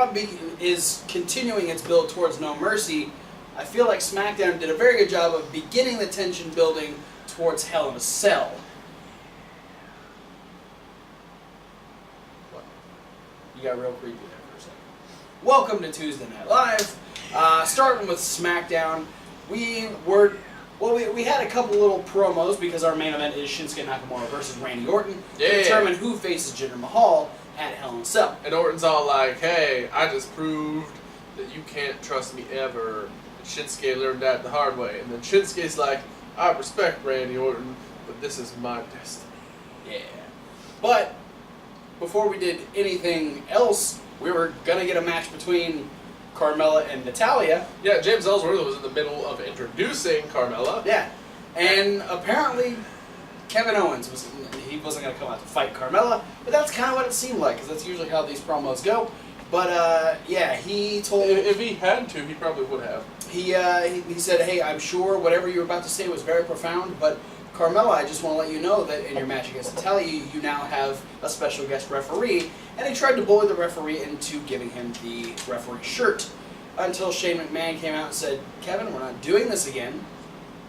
Raw is continuing its build towards No Mercy, I feel like SmackDown did a very good job of beginning the tension building towards Hell in a Cell. What? You got real creepy there for a second. Welcome to Tuesday Night Live. Starting with SmackDown, we had a couple little promos because our main event is Shinsuke Nakamura versus Randy Orton to determine who faces Jinder Mahal at Hell in a Cell. And Orton's all like, hey, I just proved that you can't trust me ever. And Shinsuke learned that the hard way. And then Shinsuke's like, I respect Randy Orton, but this is my destiny. Yeah. But before we did anything else, we were going to get a match between Carmela and Natalya. Yeah, James Ellsworth was in the middle of introducing Carmela. Yeah. And apparently Kevin Owens he wasn't going to come out to fight Carmela, but that's kind of what it seemed like, because that's usually how these promos go. But, yeah, he told... If he had to, he probably would have. He said, hey, I'm sure whatever you were about to say was very profound, but Carmela, I just want to let you know that in your match against Natalya, you now have a special guest referee, and he tried to bully the referee into giving him the referee shirt, until Shane McMahon came out and said, Kevin, we're not doing this again.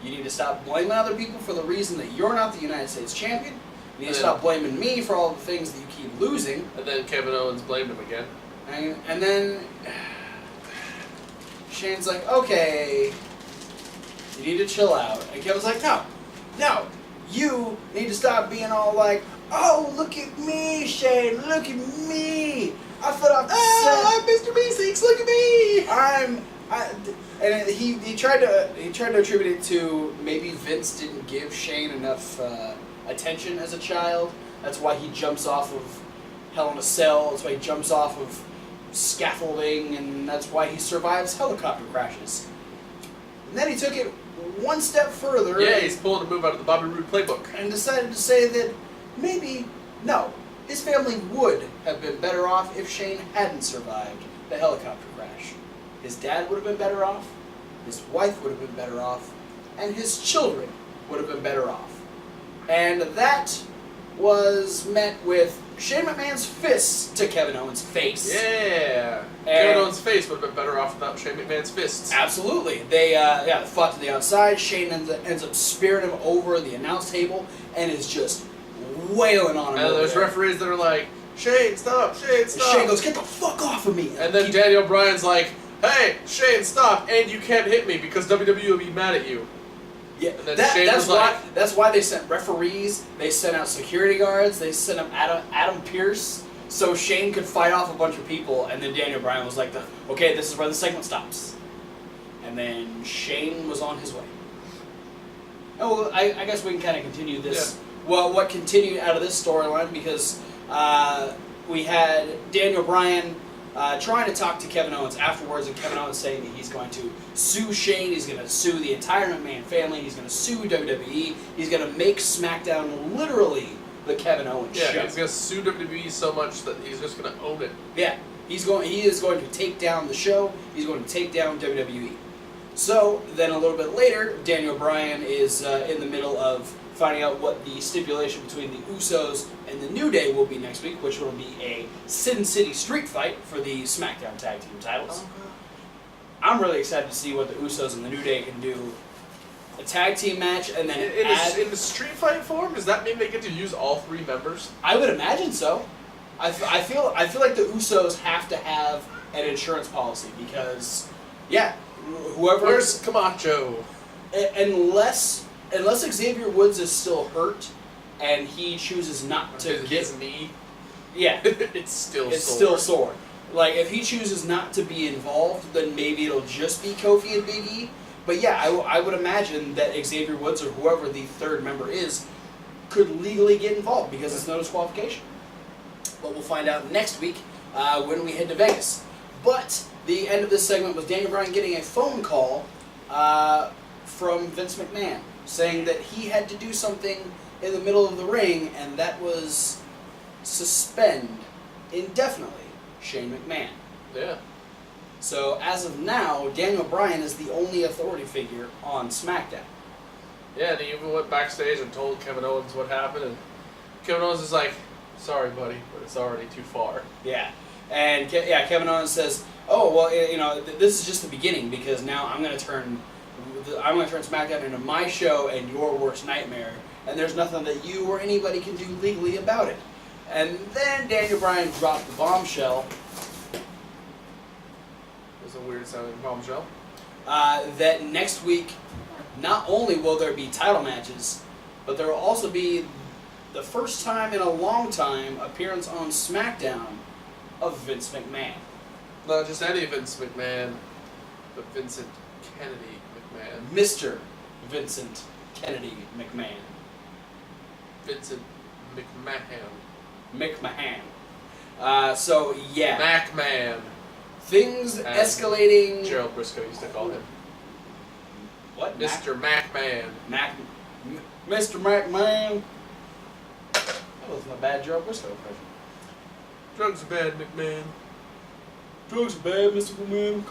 You need to stop blaming other people for the reason that you're not the United States champion. You need to stop blaming me for all the things that you keep losing. And then Kevin Owens blamed him again. And then Shane's like, okay, you need to chill out. And Kevin's like, no, you need to stop being all like, oh, look at me, Shane, look at me. I fell off the set. I'm Mr. Meeseeks, look at me. And he tried to attribute it to maybe Vince didn't give Shane enough attention as a child. That's why he jumps off of Hell in a Cell. That's why he jumps off of scaffolding, and that's why he survives helicopter crashes. And then he took it one step further. Yeah, he's pulling a move out of the Bobby Roode playbook. And decided to say that maybe, no, his family would have been better off if Shane hadn't survived the helicopter crash. His dad would have been better off, his wife would have been better off, and his children would have been better off. And that was met with Shane McMahon's fists to Kevin Owens' face. Yeah. Kevin Owens' face would have been better off without Shane McMahon's fists. Absolutely. They fought to the outside. Shane ends up spearing him over the announce table and is just wailing on him. And there's referees that are like, Shane, stop, Shane, stop. Shane goes, get the fuck off of me. And then Daniel Bryan's like, hey, Shane, stop, and you can't hit me because WWE will be mad at you. Yeah, and then Shane was like, that's why they sent referees, they sent out security guards, they sent out Adam Pearce so Shane could fight off a bunch of people, and then Daniel Bryan was like, okay, this is where the segment stops. And then Shane was on his way. Oh, well, I guess we can kind of continue this. Yeah. Well, what continued out of this storyline, because we had Daniel Bryan trying to talk to Kevin Owens afterwards, and Kevin Owens saying that he's going to sue Shane, he's going to sue the entire McMahon family, he's going to sue WWE, he's going to make SmackDown literally the Kevin Owens show. Yeah, he's going to sue WWE so much that he's just going to own it. Yeah, he is going to take down the show, he's going to take down WWE. So, then a little bit later, Daniel Bryan is in the middle of finding out what the stipulation between the Usos and the New Day will be next week, which will be a Sin City street fight for the SmackDown Tag Team titles. I'm really excited to see what the Usos and the New Day can do. A tag team match, and then in the street fight form, does that mean they get to use all three members? I would imagine so. I feel like the Usos have to have an insurance policy because, yeah, whoever. Where's Camacho? Unless Xavier Woods is still hurt, and he chooses not to get his knee. Yeah, it's still sore. Like if he chooses not to be involved, then maybe it'll just be Kofi and Big E. But yeah, I would imagine that Xavier Woods or whoever the third member is could legally get involved because it's no disqualification. But we'll find out next week when we head to Vegas. But the end of this segment was Daniel Bryan getting a phone call from Vince McMahon, saying that he had to do something in the middle of the ring, and that was suspend indefinitely Shane McMahon. Yeah. So as of now, Daniel Bryan is the only authority figure on SmackDown. Yeah, and he even went backstage and told Kevin Owens what happened, and Kevin Owens is like, sorry buddy, but it's already too far. Yeah. And Kevin Owens says, "Oh well, this is just the beginning because now I'm going to turn SmackDown into my show and your worst nightmare, and there's nothing that you or anybody can do legally about it." And then Daniel Bryan dropped the bombshell. It was a weird sounding bombshell. That next week, not only will there be title matches, but there will also be the first time in a long time appearance on SmackDown of Vince McMahon. Not just any Vince McMahon, but Vincent Kennedy McMahon. Mr. Vincent Kennedy McMahon. Vincent McMahon. So, yeah. McMahon. Things escalating. Gerald Briscoe used to call him. What? Mr. McMahon. Mr. McMahon. That wasn't a bad Gerald Briscoe impression. Drugs are bad, McMahon. Drugs are bad, Mr. McMahon.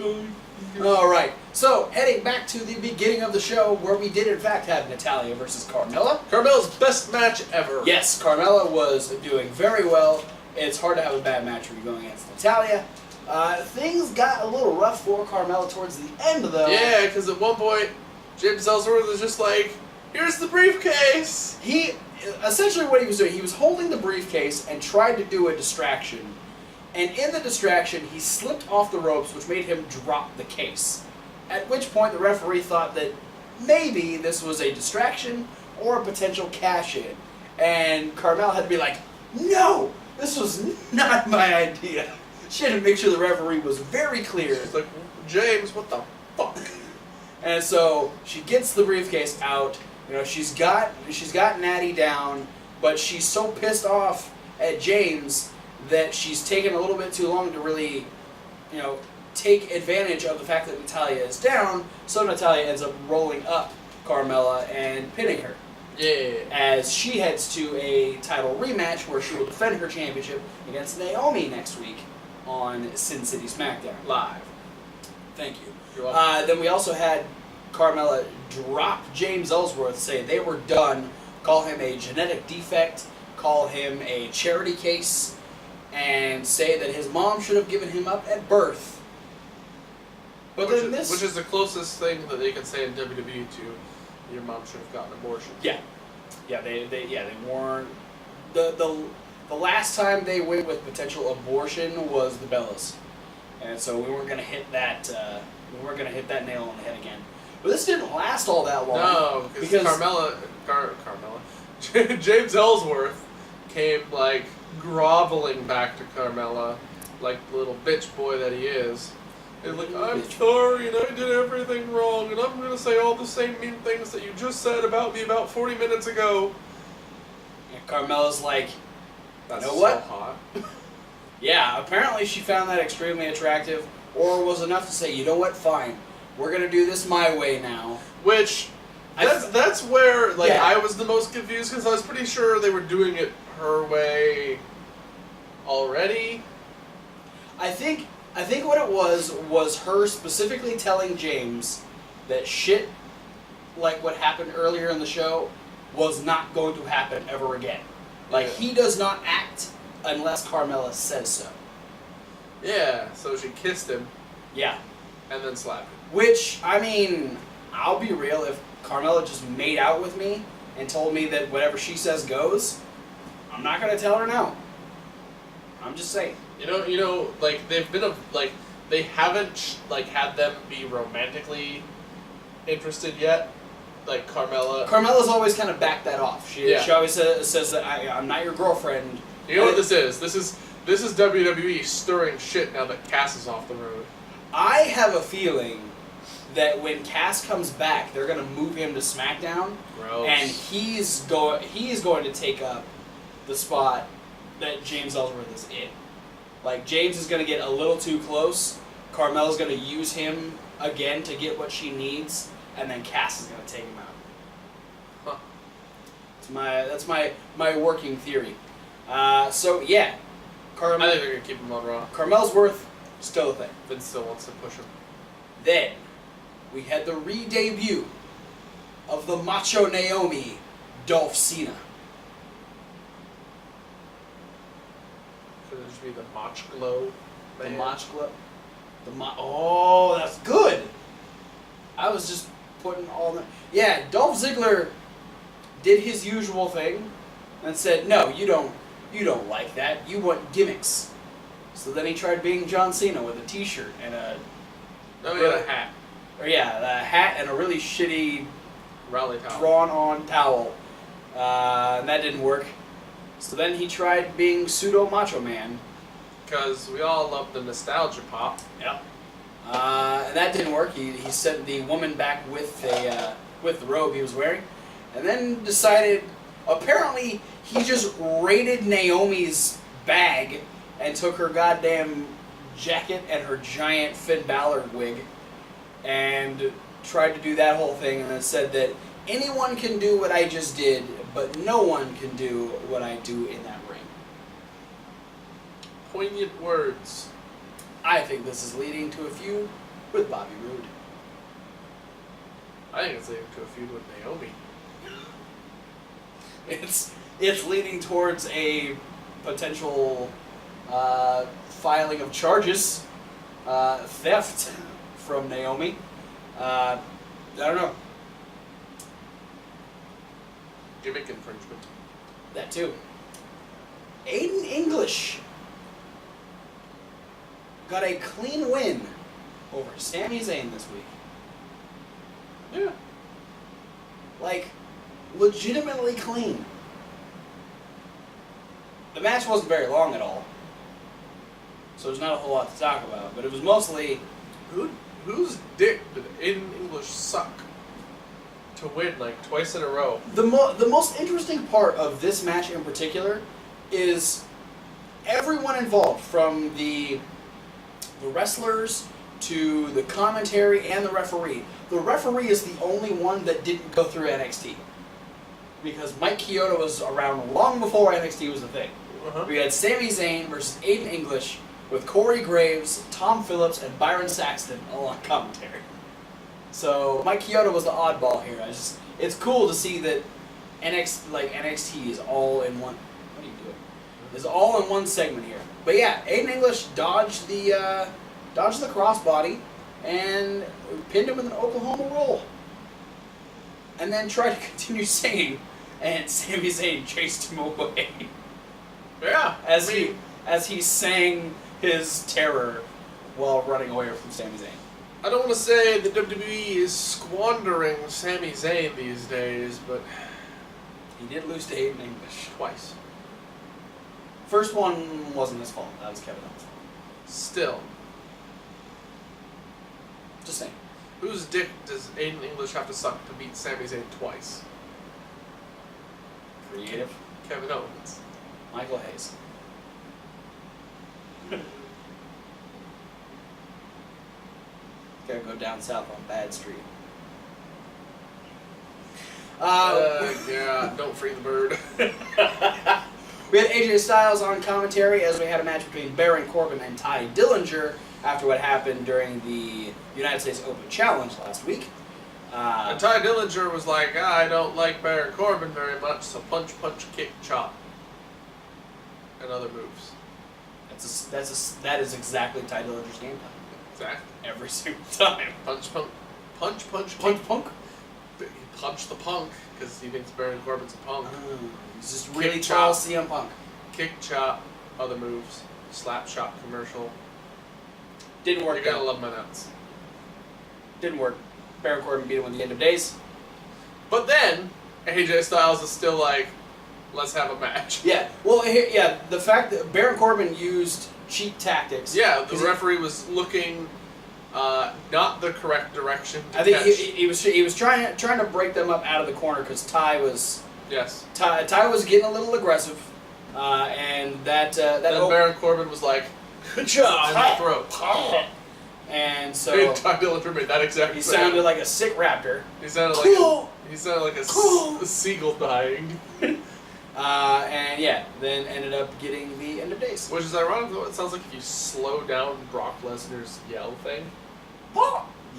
Alright, so heading back to the beginning of the show where we did in fact have Natalya versus Carmela. Carmela's best match ever. Yes, Carmela was doing very well. It's hard to have a bad match when you're going against Natalya. Things got a little rough for Carmela towards the end, though. Yeah, because at one point, James Ellsworth was just like, "Here's the briefcase." Essentially what he was doing, he was holding the briefcase and tried to do a distraction. And in the distraction, he slipped off the ropes, which made him drop the case. At which point, the referee thought that maybe this was a distraction or a potential cash-in. And Carmela had to be like, "No, this was not my idea." She had to make sure the referee was very clear. It's like, "James, what the fuck?" And so she gets the briefcase out. She's got Natty down, but she's so pissed off at James that she's taken a little bit too long to really, take advantage of the fact that Natalya is down. So Natalya ends up rolling up Carmela and pinning her. Yeah. As she heads to a title rematch where she will defend her championship against Naomi next week on Sin City SmackDown Live. Thank you. You're welcome. Then we also had Carmela drop James Ellsworth, say they were done, call him a genetic defect, call him a charity case, and say that his mom should have given him up at birth. But which is the closest thing that they can say in WWE to your mom should have gotten an abortion. Yeah, they weren't. The last time they went with potential abortion was the Bellas, and so we weren't gonna hit that. We weren't gonna hit that nail on the head again. But this didn't last all that long. No, because Carmela, James Ellsworth came groveling back to Carmela, like the little bitch boy that he is. And "I'm sorry, and I did everything wrong, and I'm gonna say all the same mean things that you just said about me about 40 minutes ago." And Carmela's like, "That's you know what? So hot." Yeah, apparently she found that extremely attractive, or was enough to say, "You know what? Fine, we're gonna do this my way now." Which, that's where yeah. I was the most confused, because I was pretty sure they were doing it her way already. I think what it was her specifically telling James that shit like what happened earlier in the show was not going to happen ever again. He does not act unless Carmela says so. Yeah, so she kissed him. Yeah. And then slapped him. Which, I'll be real, if Carmela just made out with me and told me that whatever she says goes, I'm not going to tell her no. I'm just saying. They've been they haven't had them be romantically interested yet. Carmela's always kind of backed that off. She always says that I'm not your girlfriend. You know what this is? This is WWE stirring shit now that Cass is off the road. I have a feeling that when Cass comes back, they're going to move him to SmackDown. Gross. And he's going to take up the spot that James Ellsworth is in. James is going to get a little too close. Carmela's going to use him again to get what she needs, and then Cass is going to take him out. Huh. That's my working theory. So yeah, I think they're going to keep him on Raw. Carmela's worth still a thing. Vince still wants to push him. Then we had the re-debut of the Macho Naomi, Dolph Ziggler. Could it just be the Mach Glow? The Mach Club. Oh, that's good. I was just putting all the... Yeah, Dolph Ziggler did his usual thing and said, no, you don't like that. You want gimmicks. So then he tried being John Cena with a t-shirt and a... a hat. Or yeah, a hat and a really shitty rally towel. Drawn-on towel. And that didn't work. So then he tried being pseudo Macho Man. Because we all love the nostalgia pop. Yep. And that didn't work. He sent the woman back with the robe he was wearing, and then decided. Apparently, he just raided Naomi's bag and took her goddamn jacket and her giant Finn Balor wig, and tried to do that whole thing, and then said that anyone can do what I just did, but no one can do what I do in that ring. Poignant words. I think this is leading to a feud with Bobby Roode. I think it's leading to a feud with Naomi. It's leading towards a potential filing of charges, theft from Naomi. I don't know. Gimmick infringement. That too. Aiden English got a clean win over Sami Zayn this week. Yeah. Like, legitimately clean. The match wasn't very long at all, so there's not a whole lot to talk about, but it was mostly... Whose dick did Aiden English suck to win like twice in a row? The most interesting part of this match in particular is everyone involved, from the wrestlers to the commentary and the referee. The referee is the only one that didn't go through NXT. Because Mike Chioda was around long before NXT was a thing. Uh-huh. We had Sami Zayn versus Aiden English with Corey Graves, Tom Phillips, and Byron Saxton all on commentary. So Mike Chioda was the oddball here. It's cool to see that NXT is all in one. What are you doing? Is all in one segment here. But yeah, Aiden English dodged the crossbody and pinned him with an Oklahoma roll. And then tried to continue singing, and Sami Zayn chased him away. Yeah. As he sang his terror while running away from Sami Zayn. I don't want to say the WWE is squandering Sami Zayn these days, but he did lose to Aiden English twice. First one wasn't his fault. That was Kevin Owens' fault. Still. Just saying. Whose dick does Aiden English have to suck to beat Sami Zayn twice? Creative. Kevin Owens. Michael Hayes. Gotta go down south on Bad Street. Yeah, don't free the bird. We had AJ Styles on commentary as we had a match between Baron Corbin and Ty Dillinger after what happened during the United States Open Challenge last week. And Ty Dillinger was like, I don't like Baron Corbin very much, so punch, punch, kick, chop. And other moves. That is exactly Ty Dillinger's game plan. Exactly. Every single time. Punch, punk. Punch, punch, Punch, kick. punk? He punched the punk, because he thinks Baron Corbin's a punk. He's just really Kick, tall chop. CM Punk. Kick, chop, other moves. Slap shot commercial. Didn't work. You're gonna though. love my nuts. Didn't work. Baron Corbin beat him at the end of days. But then, AJ Styles is still like, let's have a match. Yeah. Well, the fact that Baron Corbin used cheap tactics. Yeah, the referee was looking not the correct direction to I think catch. he was trying to break them up out of the corner because Ty was Ty was getting a little aggressive, and then Baron Corbin was like, good job, in the throat. And so Ty Dillinger made that exact he sound. sounded like a sick raptor. He sounded like a seagull dying. And yeah, then ended up getting the end of days. Which is ironic though. It sounds like if you slow down Brock Lesnar's yell thing.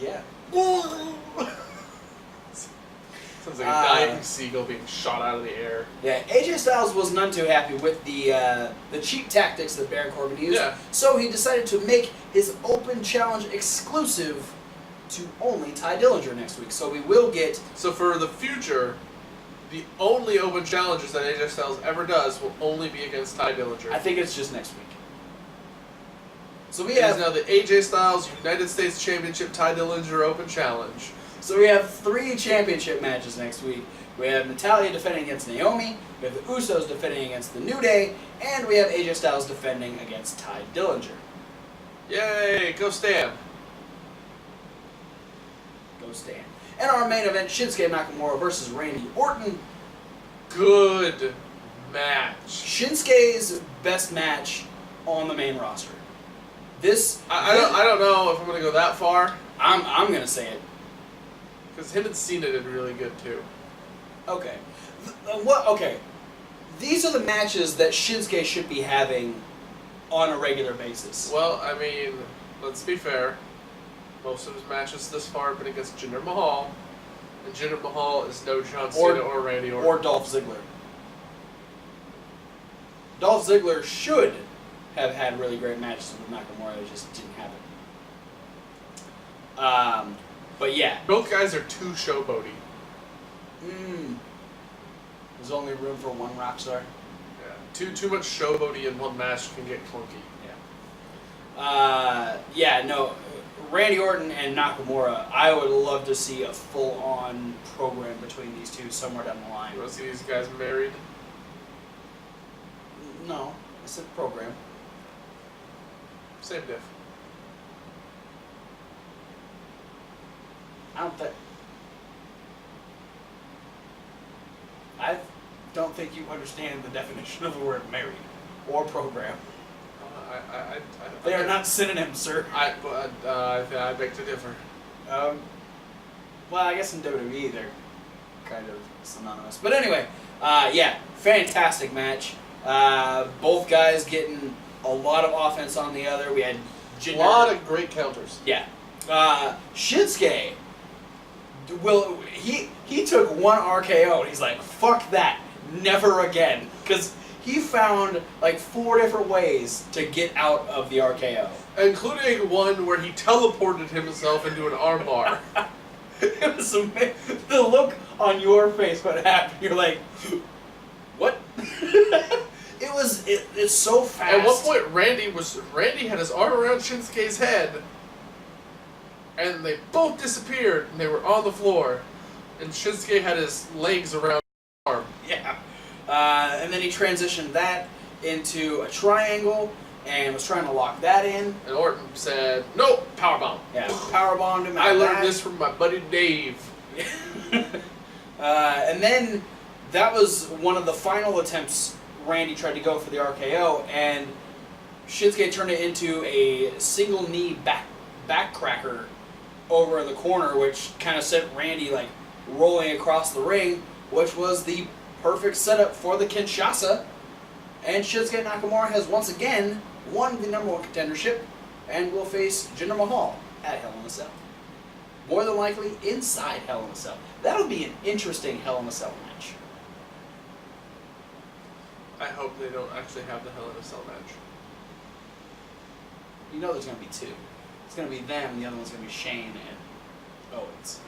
Yeah. Sounds like a dying seagull being shot out of the air. Yeah, AJ Styles was none too happy with the cheap tactics that Baron Corbin used, so he decided to make his Open Challenge exclusive to only Ty Dillinger next week. So we will get... So for the future, the only Open Challenges that AJ Styles ever does will only be against Ty Dillinger. I think it's just next week. So we have... have... It is now the AJ Styles United States Championship Ty Dillinger Open Challenge. So we have 3 championship matches next week. We have Natalya defending against Naomi, we have the Usos defending against the New Day, and we have AJ Styles defending against Ty Dillinger. Yay! Go Stan! Go Stan. And our main event, Shinsuke Nakamura versus Randy Orton. Good match. Shinsuke's best match on the main roster. I don't know if I'm gonna go that far. I'm gonna say it. Because him and Cena did really good too. Okay. Okay. These are the matches that Shinsuke should be having on a regular basis. Well, I mean, let's be fair. Most of his matches thus far have been against Jinder Mahal. And Jinder Mahal is no John Cena or Randy Orton. Or Dolph Ziggler. Dolph Ziggler should have had really great matches with Nakamura. They just didn't happen. But yeah. Both guys are too showboaty. There's only room for one rock star. Yeah. Too much showboaty in one match can get clunky. No. Randy Orton and Nakamura, I would love to see a full-on program between these two somewhere down the line. You want to see these guys married? No, I said program. Same diff. I don't think you understand the definition of the word married or program. They are not synonyms, sir. I beg to differ. Well, I guess in WWE they're kind of synonymous. But anyway, fantastic match. Both guys getting a lot of offense on the other. We had a lot of great counters. Yeah. Shinsuke, he took one RKO and he's like, fuck that, never again. Because he found like 4 different ways to get out of the RKO. Including one where he teleported himself into an armbar. It was amazing. The look on your face when it happened, you're like, what? It's so fast. At one point, Randy had his arm around Shinsuke's head, and they both disappeared, and they were on the floor, and Shinsuke had his legs around his arm. Yeah. And then he transitioned that into a triangle, and was trying to lock that in. And Orton said, nope, powerbomb. Yeah, powerbombed him. I learned this from my buddy Dave. And then that was one of the final attempts Randy tried to go for the RKO, and Shinsuke turned it into a single knee backcracker over in the corner, which kind of sent Randy like rolling across the ring, which was the perfect setup for the Kinshasa. And Shinsuke Nakamura has once again won the #1 contendership and will face Jinder Mahal at Hell in a Cell. More than likely inside Hell in a Cell. That'll be an interesting Hell in a Cell match. I hope they don't actually have the Hell in a Cell match. You know there's going to be 2. It's going to be them, and the other one's going to be Shane and Owens.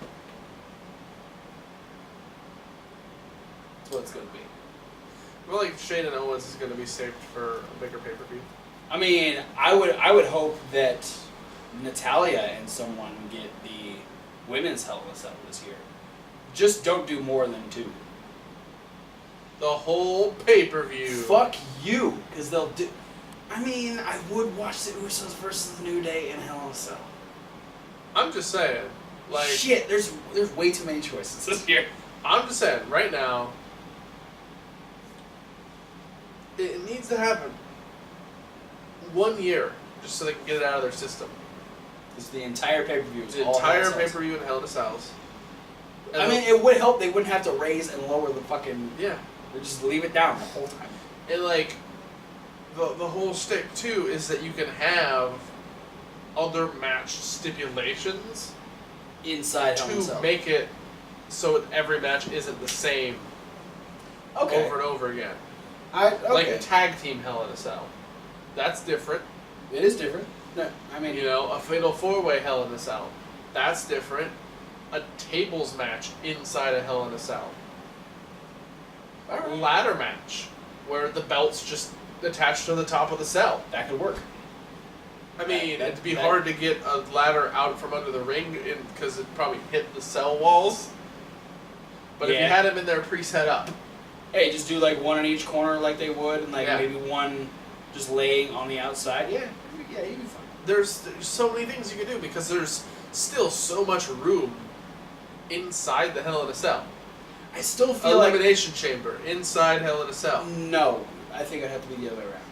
That's what it's going to be. I feel like Shane and Owens is going to be saved for a bigger pay-per-view. I mean, I would hope that Natalya and someone get the women's Hell in a Cell this year. Just don't do more than 2. The whole pay-per-view. Fuck you, because they'll do... I mean, I would watch the Usos versus the New Day in Hell in a Cell. I'm just saying, like... Shit, there's way too many choices this year. I'm just saying, right now, it needs to happen 1 year, just so they can get it out of their system. Because the entire pay-per-view is the all entire pay-per-view in Hell in a Cells. I mean, it would help. They wouldn't have to raise and lower the fucking... Yeah. They just leave it down the whole time. And, like, the whole stick, too, is that you can have other match stipulations inside Hell in a Cell to make it so every match isn't the same Okay. over and over again. Okay. Like a tag team Hell in a Cell. That's different. It is different. No, I mean, You know, a Fatal 4-Way Hell in a Cell. That's different. A tables match inside a Hell in a Cell. all right. Ladder match, where the belt's just attached to the top of the cell. That could work. I mean, it'd be that- hard to get a ladder out from under the ring because it'd probably hit the cell walls. But if you Yeah. had them in there pre-set up, Hey, just do like one in each corner like they would, and like Yeah. maybe one just laying on the outside. Yeah, yeah, you'd be fine. there's so many things you can do because there's still so much room inside the Hell in a Cell. I still feel like Elimination chamber inside Hell in a Cell. no. I think it'd have to be the other way around.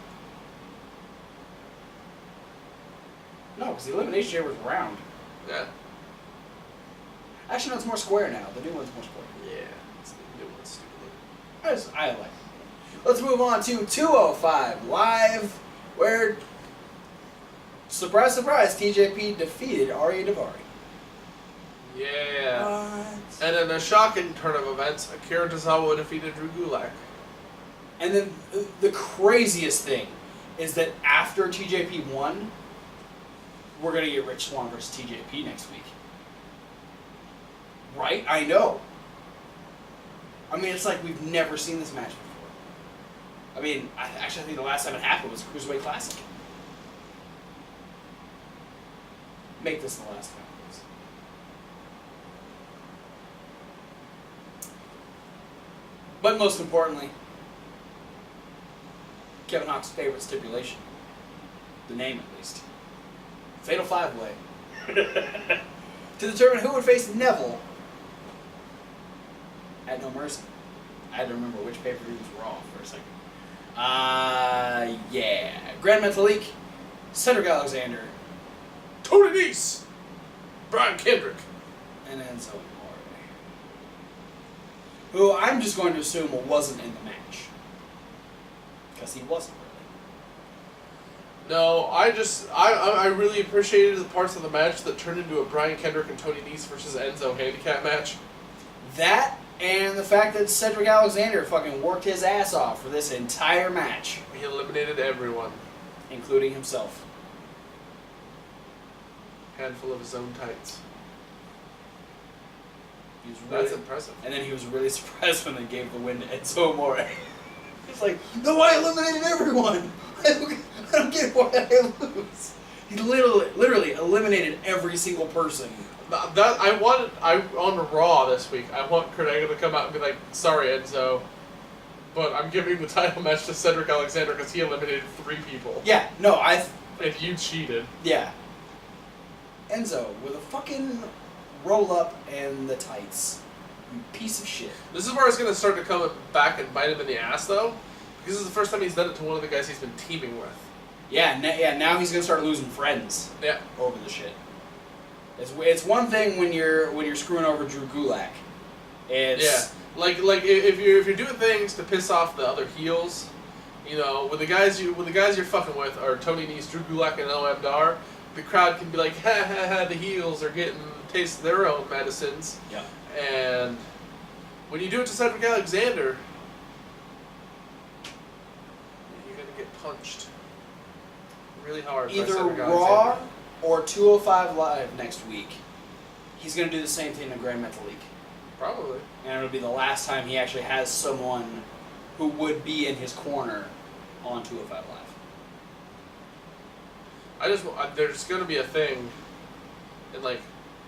No, because the elimination chamber is round. Yeah. Actually, no, it's more square now. The new one's more square. Yeah. It's the new one, stupid. I like it. Let's move on to 205 Live, where, surprise, surprise, TJP defeated Ari Daivari. Yeah. What? And in a shocking turn of events, Akira Tozawa defeated Drew Gulak. And then the craziest thing is that after TJP won, we're going to get Rich Swann versus TJP next week. Right? I know. I mean, it's like we've never seen this match before. I mean, I think the last time it happened was Cruiserweight Classic. Make this the last time, please. But most importantly, Kevin Hawk's favorite stipulation. The name, at least. Fatal 5-Way. To determine who would face Neville at No Mercy. I had to remember which pay-per-view was Raw for a second. Yeah. Grand Metalik, Cedric Alexander, Tony Nese! Brian Kendrick. and Enzo Amore. Who I'm just going to assume wasn't in the match. Because he wasn't really. No, I really appreciated the parts of the match that turned into a Brian Kendrick and Tony Nese versus Enzo handicap match. That, and the fact that Cedric Alexander fucking worked his ass off for this entire match. He eliminated everyone. Including himself. Handful of his own tights. He was really, That's impressive. and then he was really surprised when they gave the win to Enzo Amore. He's like, no, I eliminated everyone! I don't get why I lose. He literally eliminated every single person. On Raw this week, I want Kurt Angle to come out and be like, sorry, Enzo, but I'm giving the title match to Cedric Alexander because he eliminated 3 people. Yeah, no, And you cheated. yeah. Enzo, with a fucking roll-up and the tights. You piece of shit. This is where it's going to start to come back and bite him in the ass, though, because this is the first time he's done it to one of the guys he's been teaming with. Yeah, now he's gonna start losing friends Yeah. over the shit. It's one thing when you're screwing over Drew Gulak. It's Yeah. Like if you're doing things to piss off the other heels, you know, when the guys you're fucking with are Tony Nese, Drew Gulak, and OM Dar, the crowd can be like, ha ha ha, the heels are getting a taste of their own medicines. Yeah. And when you do it to Cedric Alexander, you're gonna get punched really hard. by Either Cedric Raw Alexander. or 205 Live next week. He's gonna do the same thing to Grand Metalik. Probably. And it'll be the last time he actually has someone who would be in his corner on 205 Live. There's gonna be a thing in like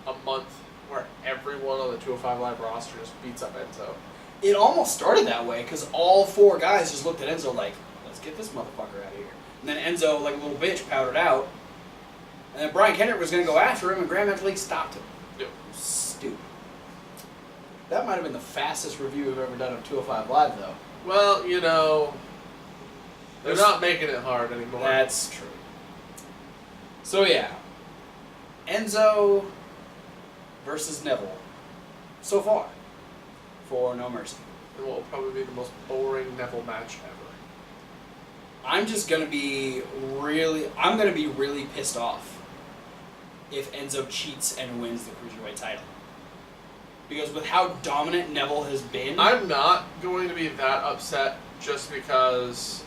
a month where everyone on the 205 Live roster just beats up Enzo. It almost started that way because all 4 guys just looked at Enzo like, let's get this motherfucker out of here. And then Enzo, like a little bitch, powdered out. And then Brian Kendrick was going to go after him, and Grand Metalik stopped him. Yep. Stupid. That might have been the fastest review we've ever done of 205 Live, though. Well, you know, they're not making it hard anymore. That's true. So, yeah. Enzo versus Neville. So far. For No Mercy. And what will probably be the most boring Neville match ever. I'm just going to be really pissed off if Enzo cheats and wins the Cruiserweight title. because with how dominant Neville has been, I'm not going to be that upset just because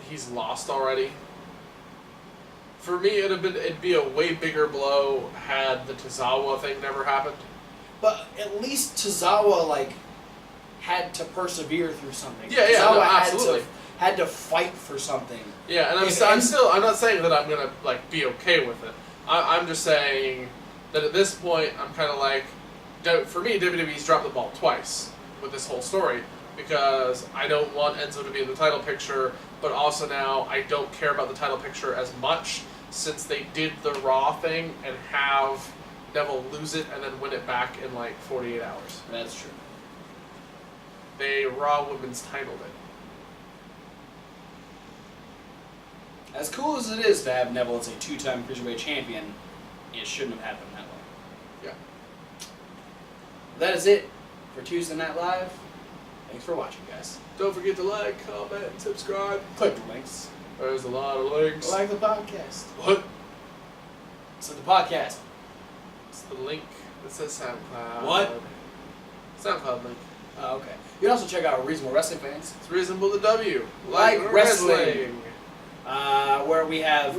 he's lost already. For me, it'd be a way bigger blow had the Tozawa thing never happened. but at least Tozawa like had to persevere through something. Yeah, Tozawa no, absolutely. had to fight for something. Yeah, and I'm not saying that I'm gonna like be okay with it. I'm just saying that at this point, I'm kind of like, for me, WWE's dropped the ball twice with this whole story because I don't want Enzo to be in the title picture, but also now I don't care about the title picture as much since they did the Raw thing and have Neville lose it and then win it back in like 48 hours. That's true. They Raw Women's titled it. As cool as it is to have Neville as a 2-time Cruiserweight champion, it shouldn't have happened that way. Yeah. That is it for Tuesday Night Live. Thanks for watching, guys. Don't forget to like, comment, and subscribe. Click the links. There's a lot of links. Like the podcast. What? So the podcast. It's the link that says SoundCloud. What? SoundCloud link. Oh, okay. You can also check out Reasonable Wrestling Fans. It's reasonable to W. Like wrestling. Where we have,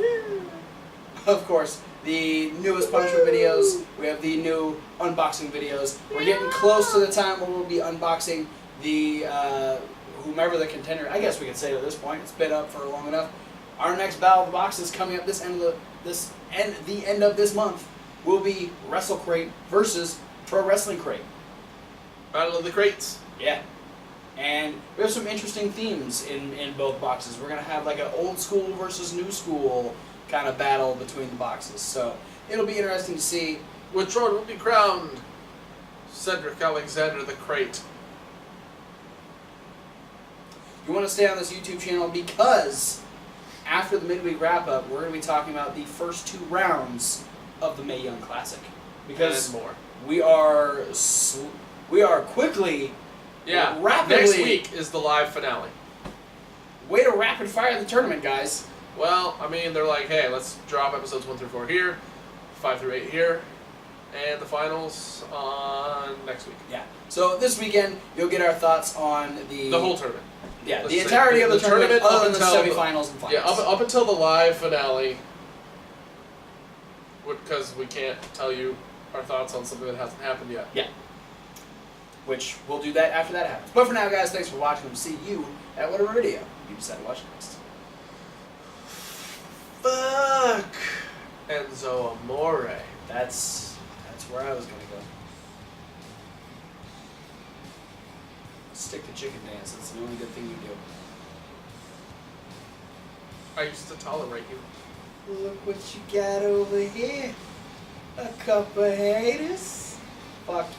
of course, the newest punishment videos. We have the new unboxing videos. We're getting close to the time where we'll be unboxing the whomever the contender. I guess we could say at this point. It's been up for long enough. Our next Battle of the Box is coming up the end of this month. Will be Wrestle Crate versus Pro Wrestling Crate. Battle of the Crates. Yeah. And we have some interesting themes in both boxes. We're going to have like an old school versus new school kind of battle between the boxes. So it'll be interesting to see. Which one will be crowned Cedric Alexander the Crate? You want to stay on this YouTube channel because after the midweek wrap-up, we're going to be talking about the first 2 rounds of the Mae Young Classic. Because and more. We are quickly... Yeah, rapidly, next week is the live finale. Way to rapid fire the tournament, guys. Well, I mean, they're like, hey, let's drop episodes 1 through 4 here, 5 through 8 here, and the finals on next week. Yeah. So this weekend, you'll get our thoughts on the whole tournament. Yeah, Let's the say entirety of the tournament other than the until semifinals and finals. Yeah, up until the live finale, because we can't tell you our thoughts on something that hasn't happened yet. Yeah. Which we'll do that after that happens. But for now, guys, thanks for watching. We'll see you at whatever video you decide to watch next. Fuck Enzo Amore. That's where I was gonna go. Stick to chicken dance. That's the only good thing you do. I used to tolerate you. Look what you got over here. A couple haters. Fuck